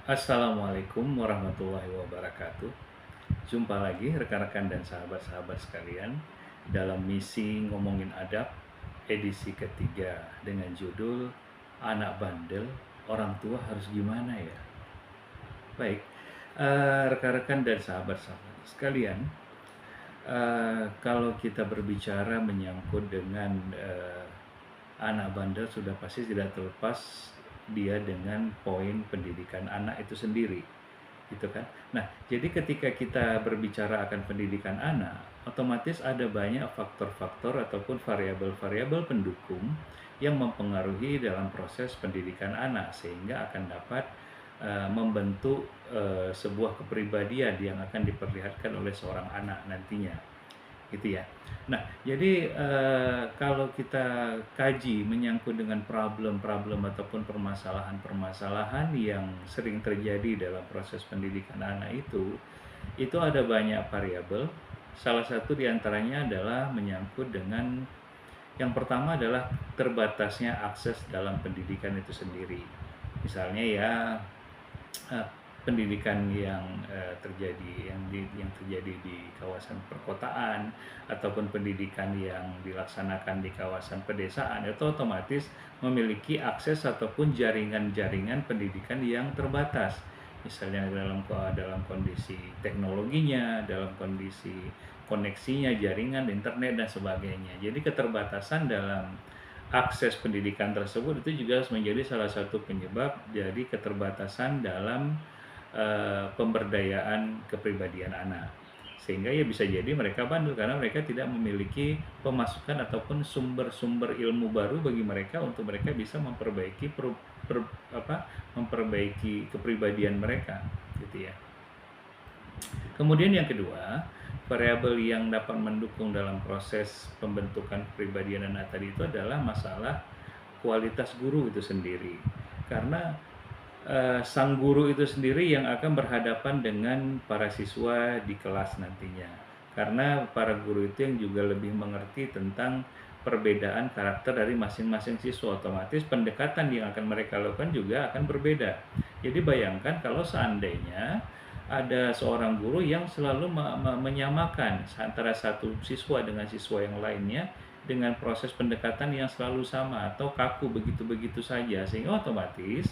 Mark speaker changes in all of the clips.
Speaker 1: Assalamualaikum warahmatullahi wabarakatuh. Jumpa lagi rekan-rekan dan sahabat-sahabat sekalian dalam misi ngomongin adab edisi ketiga dengan judul Anak Bandel, Orang Tua Harus Gimana Ya? Baik, rekan-rekan dan sahabat-sahabat sekalian, kalau kita berbicara menyangkut dengan anak bandel sudah pasti tidak terlepas dia dengan poin pendidikan anak itu sendiri, gitu kan. Nah, jadi ketika kita berbicara akan pendidikan anak, otomatis ada banyak faktor-faktor ataupun variabel-variabel pendukung yang mempengaruhi dalam proses pendidikan anak sehingga akan dapat membentuk sebuah kepribadian yang akan diperlihatkan oleh seorang anak nantinya, gitu ya. Nah, jadi kalau kita kaji menyangkut dengan problem-problem ataupun permasalahan-permasalahan yang sering terjadi dalam proses pendidikan anak itu ada banyak variabel. Salah satu diantaranya adalah menyangkut dengan yang pertama adalah terbatasnya akses dalam pendidikan itu sendiri. Misalnya ya eh, pendidikan yang yang terjadi di kawasan perkotaan ataupun pendidikan yang dilaksanakan di kawasan pedesaan itu otomatis memiliki akses ataupun jaringan-jaringan pendidikan yang terbatas. Misalnya dalam kondisi teknologinya, dalam kondisi koneksinya, jaringan internet dan sebagainya. Jadi keterbatasan dalam akses pendidikan tersebut itu juga harus menjadi salah satu penyebab jadi keterbatasan dalam pemberdayaan kepribadian anak, sehingga ya bisa jadi mereka bandel karena mereka tidak memiliki pemasukan ataupun sumber-sumber ilmu baru bagi mereka untuk mereka bisa memperbaiki kepribadian mereka, gitu ya. Kemudian yang kedua, variabel yang dapat mendukung dalam proses pembentukan kepribadian anak tadi itu adalah masalah kualitas guru itu sendiri. Karena sang guru itu sendiri yang akan berhadapan dengan para siswa di kelas nantinya. Karena para guru itu yang juga lebih mengerti tentang perbedaan karakter dari masing-masing siswa, otomatis pendekatan yang akan mereka lakukan juga akan berbeda. Jadi bayangkan kalau seandainya ada seorang guru yang selalu menyamakan antara satu siswa dengan siswa yang lainnya dengan proses pendekatan yang selalu sama atau kaku begitu-begitu saja, sehingga otomatis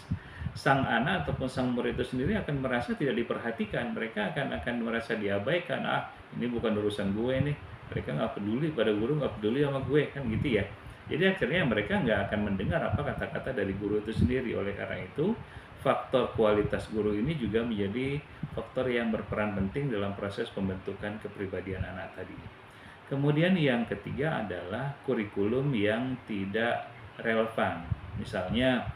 Speaker 1: sang anak ataupun sang murid itu sendiri akan merasa tidak diperhatikan. Mereka akan merasa diabaikan. Ini bukan urusan gue nih, mereka nggak peduli pada guru, nggak peduli sama gue, kan gitu ya. Jadi akhirnya mereka nggak akan mendengar apa kata-kata dari guru itu sendiri. Oleh karena itu, faktor kualitas guru ini juga menjadi faktor yang berperan penting dalam proses pembentukan kepribadian anak tadi. Kemudian yang ketiga adalah kurikulum yang tidak relevan. Misalnya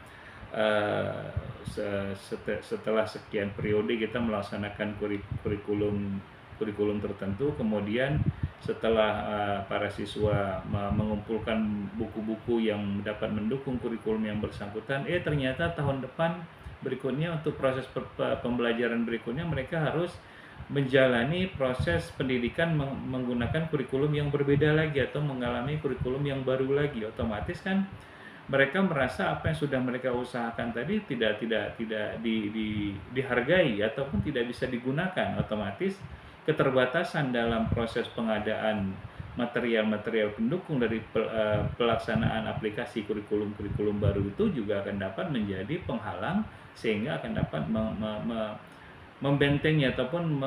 Speaker 1: setelah sekian periode kita melaksanakan kurikulum tertentu, kemudian setelah para siswa mengumpulkan buku-buku yang dapat mendukung kurikulum yang bersangkutan, ternyata tahun depan berikutnya untuk proses pembelajaran berikutnya mereka harus menjalani proses pendidikan menggunakan kurikulum yang berbeda lagi atau mengalami kurikulum yang baru lagi. Otomatis kan mereka merasa apa yang sudah mereka usahakan tadi tidak dihargai ataupun tidak bisa digunakan. Otomatis keterbatasan dalam proses pengadaan material-material pendukung dari pelaksanaan aplikasi kurikulum baru itu juga akan dapat menjadi penghalang sehingga akan dapat membentengi ataupun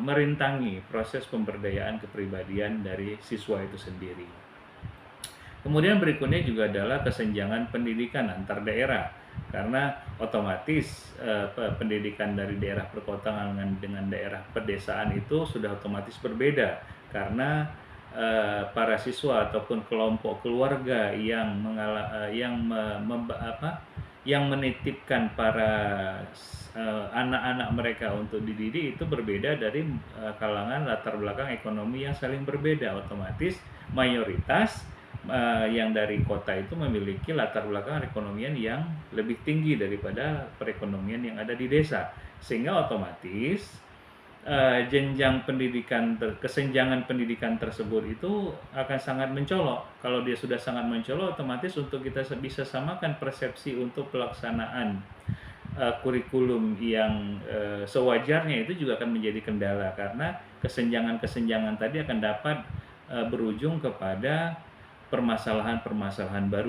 Speaker 1: merintangi proses pemberdayaan kepribadian dari siswa itu sendiri. Kemudian berikutnya juga adalah kesenjangan pendidikan antar daerah, karena otomatis pendidikan dari daerah perkotaan dengan daerah pedesaan itu sudah otomatis berbeda, karena para siswa ataupun kelompok keluarga yang menitipkan para anak-anak mereka untuk dididik itu berbeda dari kalangan latar belakang ekonomi yang saling berbeda. Otomatis mayoritas yang dari kota itu memiliki latar belakang perekonomian yang lebih tinggi daripada perekonomian yang ada di desa, sehingga otomatis kesenjangan pendidikan tersebut itu akan sangat mencolok. Kalau dia sudah sangat mencolok, otomatis untuk kita bisa samakan persepsi untuk pelaksanaan kurikulum yang sewajarnya itu juga akan menjadi kendala, karena kesenjangan-kesenjangan tadi akan dapat berujung kepada permasalahan-permasalahan baru.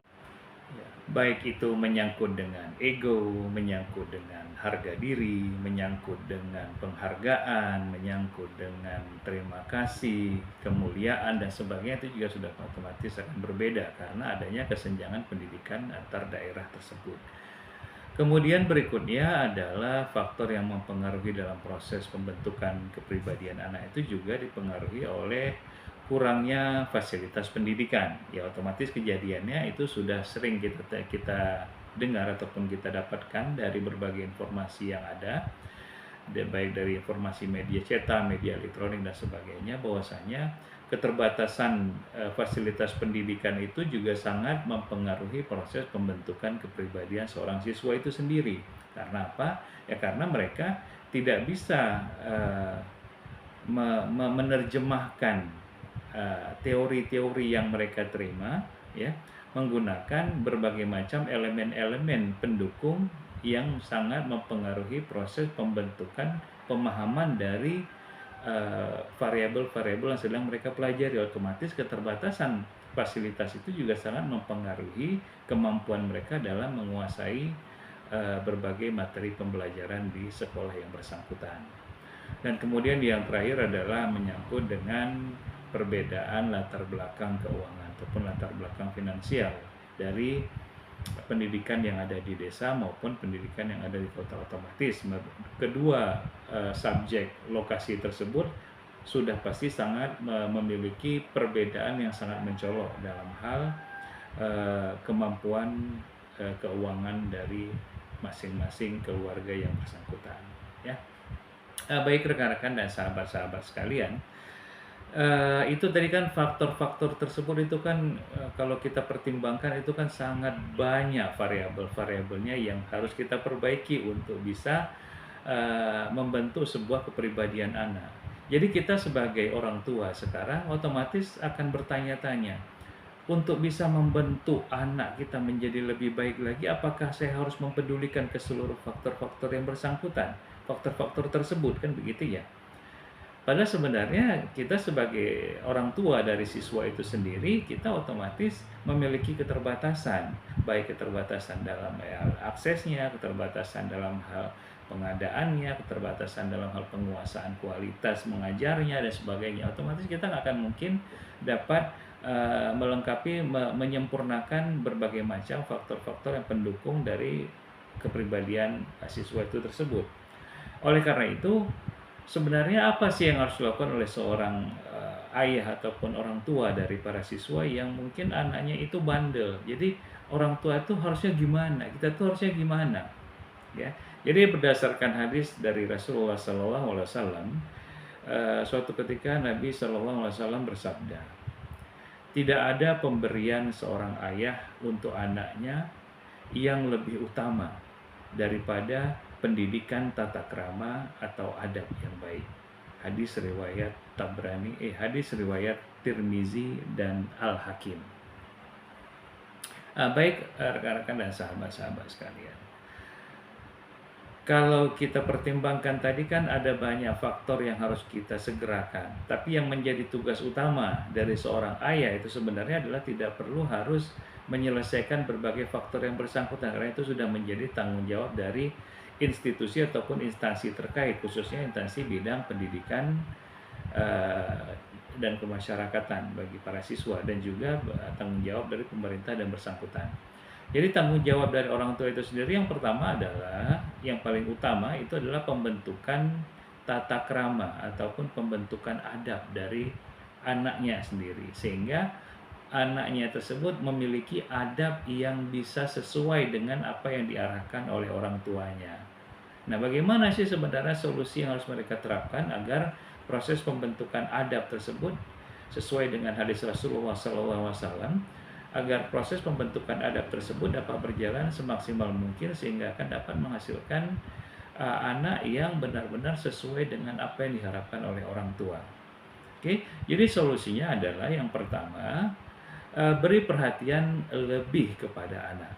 Speaker 1: Baik itu menyangkut dengan ego, menyangkut dengan harga diri, menyangkut dengan penghargaan, menyangkut dengan terima kasih, kemuliaan, dan sebagainya, itu juga sudah otomatis akan berbeda karena adanya kesenjangan pendidikan antar daerah tersebut. Kemudian berikutnya adalah faktor yang mempengaruhi dalam proses pembentukan kepribadian anak itu juga dipengaruhi oleh kurangnya fasilitas pendidikan. Ya otomatis kejadiannya itu sudah sering kita dengar ataupun kita dapatkan dari berbagai informasi yang ada, baik dari informasi media cetak, media elektronik, dan sebagainya, bahwasanya keterbatasan fasilitas pendidikan itu juga sangat mempengaruhi proses pembentukan kepribadian seorang siswa itu sendiri. Karena apa? Ya karena mereka tidak bisa menerjemahkan teori-teori yang mereka terima, ya, menggunakan berbagai macam elemen-elemen pendukung yang sangat mempengaruhi proses pembentukan pemahaman dari variabel-variabel yang sedang mereka pelajari. Otomatis keterbatasan fasilitas itu juga sangat mempengaruhi kemampuan mereka dalam menguasai berbagai materi pembelajaran di sekolah yang bersangkutan. Dan kemudian yang terakhir adalah menyangkut dengan perbedaan latar belakang keuangan ataupun latar belakang finansial dari pendidikan yang ada di desa maupun pendidikan yang ada di kota. Otomatis kedua subjek lokasi tersebut sudah pasti sangat memiliki perbedaan yang sangat mencolok dalam hal kemampuan keuangan dari masing-masing keluarga yang bersangkutan, ya. Baik rekan-rekan dan sahabat-sahabat sekalian, itu tadi kan faktor-faktor tersebut itu kan kalau kita pertimbangkan itu kan sangat banyak variabel-variabelnya yang harus kita perbaiki untuk bisa membentuk sebuah kepribadian anak. Jadi kita sebagai orang tua sekarang otomatis akan bertanya-tanya, untuk bisa membentuk anak kita menjadi lebih baik lagi, apakah saya harus mempedulikan ke seluruh faktor-faktor yang bersangkutan, faktor-faktor tersebut, kan begitu ya. Padahal sebenarnya kita sebagai orang tua dari siswa itu sendiri, kita otomatis memiliki keterbatasan, baik keterbatasan dalam aksesnya, keterbatasan dalam hal pengadaannya, keterbatasan dalam hal penguasaan kualitas mengajarnya, dan sebagainya. Otomatis kita nggak akan mungkin dapat melengkapi, menyempurnakan berbagai macam faktor-faktor yang pendukung dari kepribadian siswa itu tersebut. Oleh karena itu, sebenarnya apa sih yang harus dilakukan oleh seorang ayah ataupun orang tua dari para siswa yang mungkin anaknya itu bandel? Jadi orang tua itu harusnya gimana? Kita tuh harusnya gimana? Ya. Jadi berdasarkan hadis dari Rasulullah SAW, suatu ketika Nabi SAW bersabda, tidak ada pemberian seorang ayah untuk anaknya yang lebih utama daripada pendidikan tata krama atau adab yang baik. Hadis riwayat hadis riwayat Tirmizi dan Al-Hakim. Baik rekan-rekan dan sahabat-sahabat sekalian, kalau kita pertimbangkan tadi kan ada banyak faktor yang harus kita segerakan. Tapi yang menjadi tugas utama dari seorang ayah itu sebenarnya adalah tidak perlu harus menyelesaikan berbagai faktor yang bersangkutan, karena itu sudah menjadi tanggung jawab dari institusi ataupun instansi terkait, khususnya instansi bidang pendidikan dan kemasyarakatan bagi para siswa, dan juga tanggung jawab dari pemerintah dan bersangkutan. Jadi tanggung jawab dari orang tua itu sendiri yang pertama adalah, yang paling utama itu adalah pembentukan tata krama ataupun pembentukan adab dari anaknya sendiri, sehingga anaknya tersebut memiliki adab yang bisa sesuai dengan apa yang diarahkan oleh orang tuanya. Nah, bagaimana sih sebenarnya solusi yang harus mereka terapkan agar proses pembentukan adab tersebut sesuai dengan hadis Rasulullah SAW, agar proses pembentukan adab tersebut dapat berjalan semaksimal mungkin sehingga akan dapat menghasilkan anak yang benar-benar sesuai dengan apa yang diharapkan oleh orang tua. Oke, jadi solusinya adalah yang pertama, beri perhatian lebih kepada anak.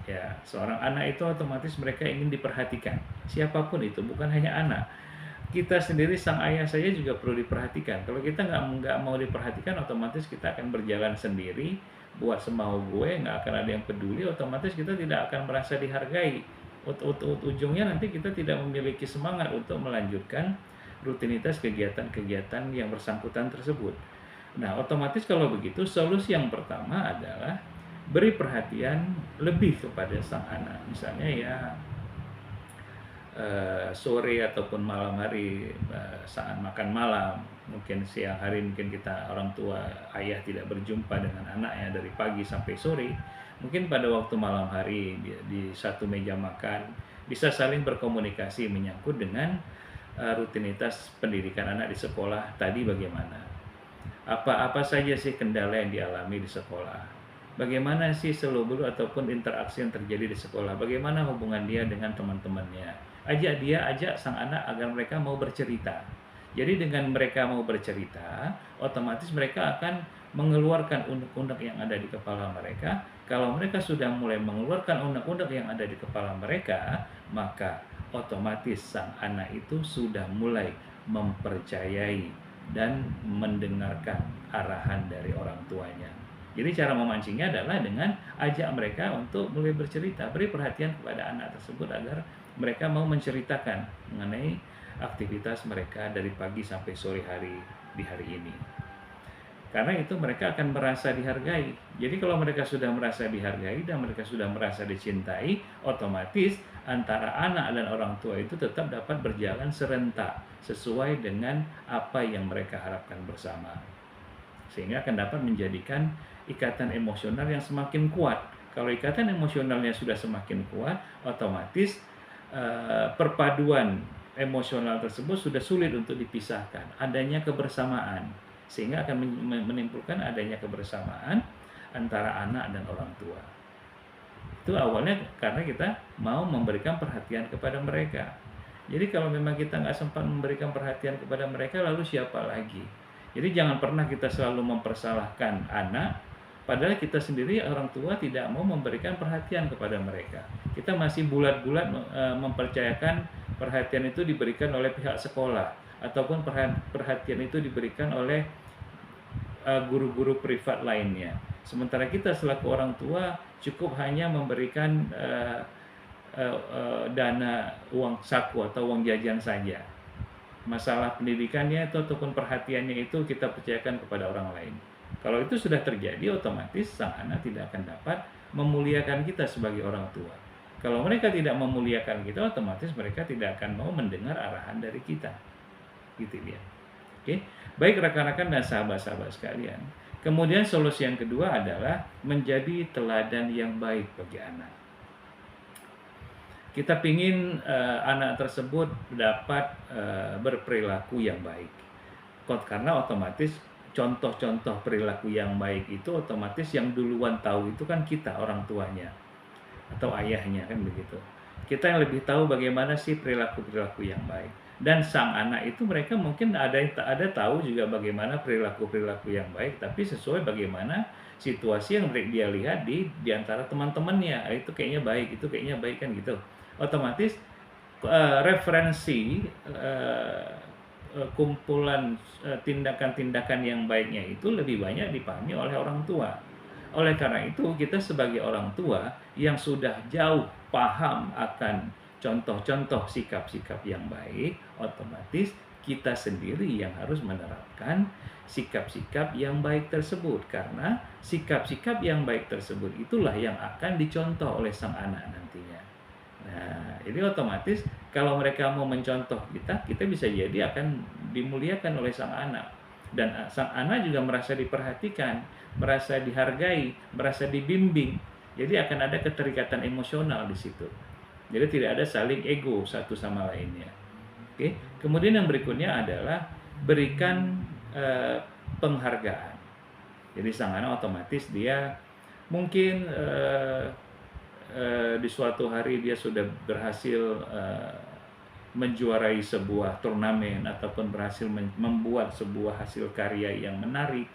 Speaker 1: Ya, seorang anak itu otomatis mereka ingin diperhatikan. Siapapun itu, bukan hanya anak. Kita sendiri sang ayah saja juga perlu diperhatikan. Kalau kita nggak mau diperhatikan, otomatis kita akan berjalan sendiri, buat semau gue, nggak akan ada yang peduli. Otomatis kita tidak akan merasa dihargai. Ujungnya nanti kita tidak memiliki semangat untuk melanjutkan rutinitas kegiatan-kegiatan yang bersangkutan tersebut. Nah, otomatis kalau begitu, solusi yang pertama adalah beri perhatian lebih kepada sang anak. Misalnya ya sore ataupun malam hari, saat makan malam, mungkin siang hari mungkin kita orang tua ayah tidak berjumpa dengan anaknya dari pagi sampai sore, mungkin pada waktu malam hari di satu meja makan bisa saling berkomunikasi menyangkut dengan rutinitas pendidikan anak di sekolah tadi bagaimana. Apa saja sih kendala yang dialami di sekolah? Bagaimana sih selubung ataupun interaksi yang terjadi di sekolah? Bagaimana hubungan dia dengan teman-temannya? Ajak sang anak agar mereka mau bercerita. Jadi dengan mereka mau bercerita, otomatis mereka akan mengeluarkan unek-unek yang ada di kepala mereka. Kalau mereka sudah mulai mengeluarkan unek-unek yang ada di kepala mereka, maka otomatis sang anak itu sudah mulai mempercayai dan mendengarkan arahan dari orang tuanya. Jadi cara memancingnya adalah dengan ajak mereka untuk mulai bercerita, beri perhatian kepada anak tersebut agar mereka mau menceritakan mengenai aktivitas mereka dari pagi sampai sore hari di hari ini. Karena itu mereka akan merasa dihargai. Jadi kalau mereka sudah merasa dihargai dan mereka sudah merasa dicintai, otomatis antara anak dan orang tua itu tetap dapat berjalan serentak sesuai dengan apa yang mereka harapkan bersama. Sehingga akan dapat menjadikan ikatan emosional yang semakin kuat. Kalau ikatan emosionalnya sudah semakin kuat, otomatis perpaduan emosional tersebut sudah sulit untuk dipisahkan. Adanya kebersamaan, sehingga akan menimbulkan adanya kebersamaan antara anak dan orang tua. Itu awalnya karena kita mau memberikan perhatian kepada mereka. Jadi kalau memang kita nggak sempat memberikan perhatian kepada mereka, lalu siapa lagi? Jadi jangan pernah kita selalu mempersalahkan anak, padahal kita sendiri orang tua tidak mau memberikan perhatian kepada mereka. Kita masih bulat-bulat mempercayakan perhatian itu diberikan oleh pihak sekolah, ataupun perhatian itu diberikan oleh guru-guru privat lainnya. Sementara kita selaku orang tua cukup hanya memberikan dana uang saku atau uang jajan saja. Masalah pendidikannya itu ataupun perhatiannya itu kita percayakan kepada orang lain. Kalau itu sudah terjadi, otomatis sang anak tidak akan dapat memuliakan kita sebagai orang tua. Kalau mereka tidak memuliakan kita, otomatis mereka tidak akan mau mendengar arahan dari kita. Gitu dia. Oke, baik rekan-rekan dan sahabat-sahabat sekalian. Kemudian solusi yang kedua adalah menjadi teladan yang baik bagi anak. Kita ingin anak tersebut dapat berperilaku yang baik. Karena otomatis contoh-contoh perilaku yang baik itu otomatis yang duluan tahu itu kan kita, orang tuanya atau ayahnya, kan begitu. Kita yang lebih tahu bagaimana sih perilaku-perilaku yang baik. Dan sang anak itu mereka mungkin ada tahu juga bagaimana perilaku-perilaku yang baik, tapi sesuai bagaimana situasi yang dia lihat di antara teman-temannya. Itu kayaknya baik, itu kayaknya baik, kan gitu. Otomatis referensi kumpulan tindakan-tindakan yang baiknya itu lebih banyak dipahami oleh orang tua. Oleh karena itu, kita sebagai orang tua yang sudah jauh paham akan contoh-contoh sikap-sikap yang baik, otomatis kita sendiri yang harus menerapkan sikap-sikap yang baik tersebut. Karena sikap-sikap yang baik tersebut itulah yang akan dicontoh oleh sang anak nantinya. Nah, jadi otomatis kalau mereka mau mencontoh kita bisa jadi akan dimuliakan oleh sang anak. Dan sang anak juga merasa diperhatikan, merasa dihargai, merasa dibimbing. Jadi akan ada keterikatan emosional di situ. Jadi tidak ada saling ego satu sama lainnya. Oke. Kemudian yang berikutnya adalah berikan penghargaan. Jadi sang anak otomatis dia mungkin di suatu hari dia sudah berhasil menjuarai sebuah turnamen ataupun berhasil membuat sebuah hasil karya yang menarik,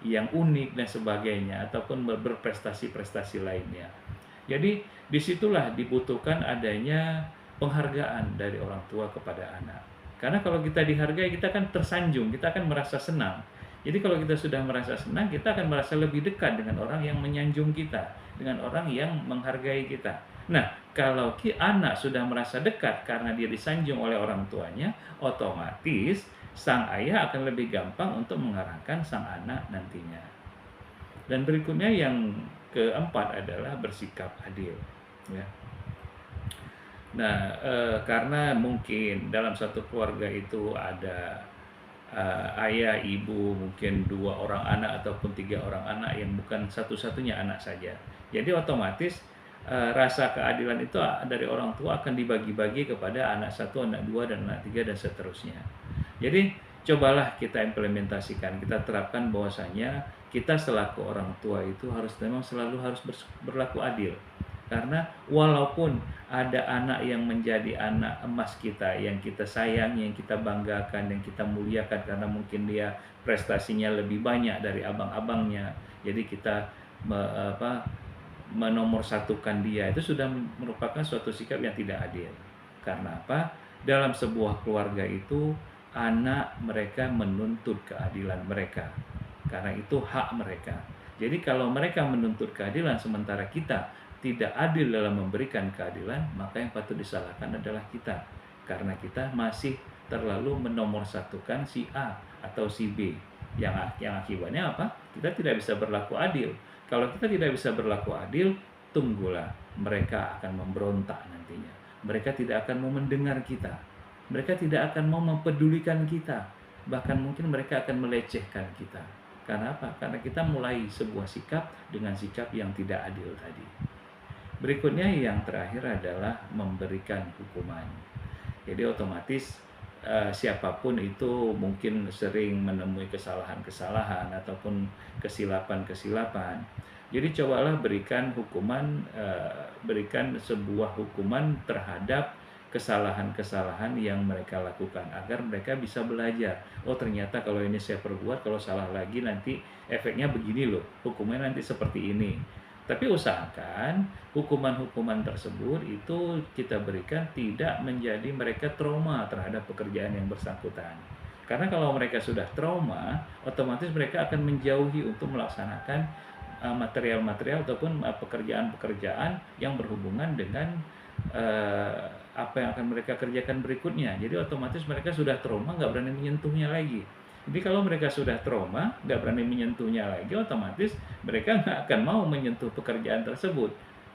Speaker 1: yang unik dan sebagainya, ataupun berprestasi-prestasi lainnya. Jadi disitulah dibutuhkan adanya penghargaan dari orang tua kepada anak. Karena kalau kita dihargai, kita kan tersanjung, kita akan merasa senang. Jadi kalau kita sudah merasa senang, kita akan merasa lebih dekat dengan orang yang menyanjung kita, dengan orang yang menghargai kita. Nah, kalau anak sudah merasa dekat karena dia disanjung oleh orang tuanya, otomatis sang ayah akan lebih gampang untuk mengarahkan sang anak nantinya. Dan berikutnya yang keempat adalah bersikap adil, ya. Nah, karena mungkin dalam satu keluarga itu ada ayah, ibu, mungkin 2 orang anak ataupun 3 orang anak yang bukan satu-satunya anak saja. Jadi otomatis rasa keadilan itu dari orang tua akan dibagi-bagi kepada anak 1, anak 2, dan anak 3 dan seterusnya. Jadi cobalah kita implementasikan, kita terapkan bahwasanya kita selaku orang tua itu memang selalu harus berlaku adil. Karena walaupun ada anak yang menjadi anak emas kita, yang kita sayangi, yang kita banggakan, yang kita muliakan karena mungkin dia prestasinya lebih banyak dari abang-abangnya. Jadi kita menomorsatukan dia, itu sudah merupakan suatu sikap yang tidak adil. Karena apa? Dalam sebuah keluarga itu anak mereka menuntut keadilan mereka. Karena itu hak mereka. Jadi kalau mereka menuntut keadilan sementara kita tidak adil dalam memberikan keadilan, maka yang patut disalahkan adalah kita. Karena kita masih terlalu menomorsatukan si A atau si B. Yang akibatnya apa? Kita tidak bisa berlaku adil. Kalau kita tidak bisa berlaku adil, tunggulah mereka akan memberontak nantinya. Mereka tidak akan mau mendengar kita. Mereka tidak akan mau mempedulikan kita. Bahkan mungkin mereka akan melecehkan kita. Karena apa? Karena kita mulai sebuah sikap dengan sikap yang tidak adil tadi. Berikutnya yang terakhir adalah memberikan hukuman. Jadi otomatis siapapun itu mungkin sering menemui kesalahan-kesalahan ataupun kesilapan-kesilapan. Jadi cobalah berikan hukuman, berikan sebuah hukuman terhadap kesalahan-kesalahan yang mereka lakukan agar mereka bisa belajar. Oh ternyata kalau ini saya perbuat, kalau salah lagi nanti efeknya begini loh, hukumnya nanti seperti ini. Tapi usahakan hukuman-hukuman tersebut itu kita berikan tidak menjadi mereka trauma terhadap pekerjaan yang bersangkutan. Karena kalau mereka sudah trauma, otomatis mereka akan menjauhi untuk melaksanakan material-material ataupun pekerjaan-pekerjaan yang berhubungan dengan apa yang akan mereka kerjakan berikutnya. Jadi otomatis mereka sudah trauma, nggak berani menyentuhnya lagi. Jadi kalau mereka sudah trauma, nggak berani menyentuhnya lagi, otomatis mereka nggak akan mau menyentuh pekerjaan tersebut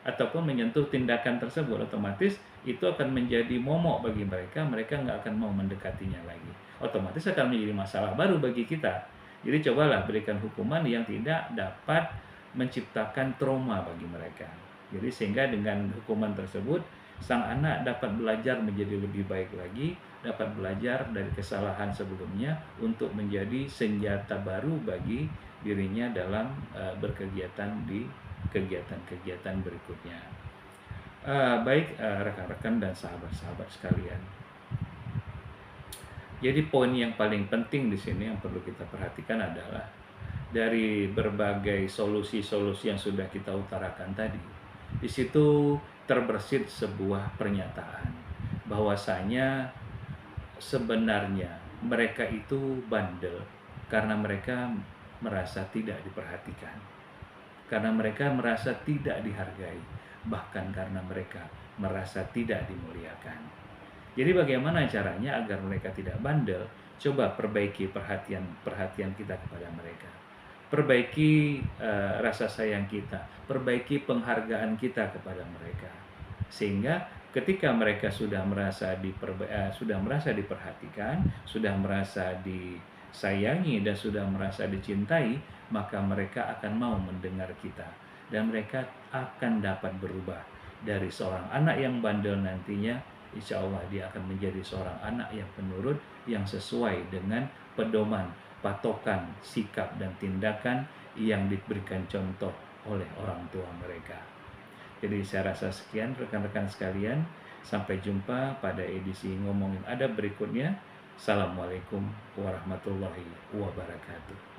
Speaker 1: ataupun menyentuh tindakan tersebut. Otomatis itu akan menjadi momok bagi mereka, mereka nggak akan mau mendekatinya lagi. Otomatis akan menjadi masalah baru bagi kita. Jadi cobalah berikan hukuman yang tidak dapat menciptakan trauma bagi mereka. Jadi sehingga dengan hukuman tersebut, sang anak dapat belajar menjadi lebih baik lagi, dapat belajar dari kesalahan sebelumnya untuk menjadi senjata baru bagi dirinya dalam berkegiatan di kegiatan-kegiatan berikutnya. Baik rekan-rekan dan sahabat-sahabat sekalian. Jadi poin yang paling penting di sini yang perlu kita perhatikan adalah dari berbagai solusi-solusi yang sudah kita utarakan tadi. Di situ terbersit sebuah pernyataan bahwasanya sebenarnya mereka itu bandel karena mereka merasa tidak diperhatikan, karena mereka merasa tidak dihargai, bahkan karena mereka merasa tidak dimuliakan. Jadi bagaimana caranya agar mereka tidak bandel? Coba perbaiki perhatian kita kepada mereka. Perbaiki rasa sayang kita, perbaiki penghargaan kita kepada mereka. Sehingga ketika mereka sudah merasa diperhatikan, sudah merasa disayangi dan sudah merasa dicintai, maka mereka akan mau mendengar kita dan mereka akan dapat berubah dari seorang anak yang bandel nantinya. Insya Allah dia akan menjadi seorang anak yang penurut, yang sesuai dengan pedoman, patokan, sikap dan tindakan yang diberikan contoh oleh orang tua mereka. Jadi saya rasa sekian rekan-rekan sekalian. Sampai jumpa pada edisi Ngomongin Adab berikutnya. Assalamualaikum warahmatullahi wabarakatuh.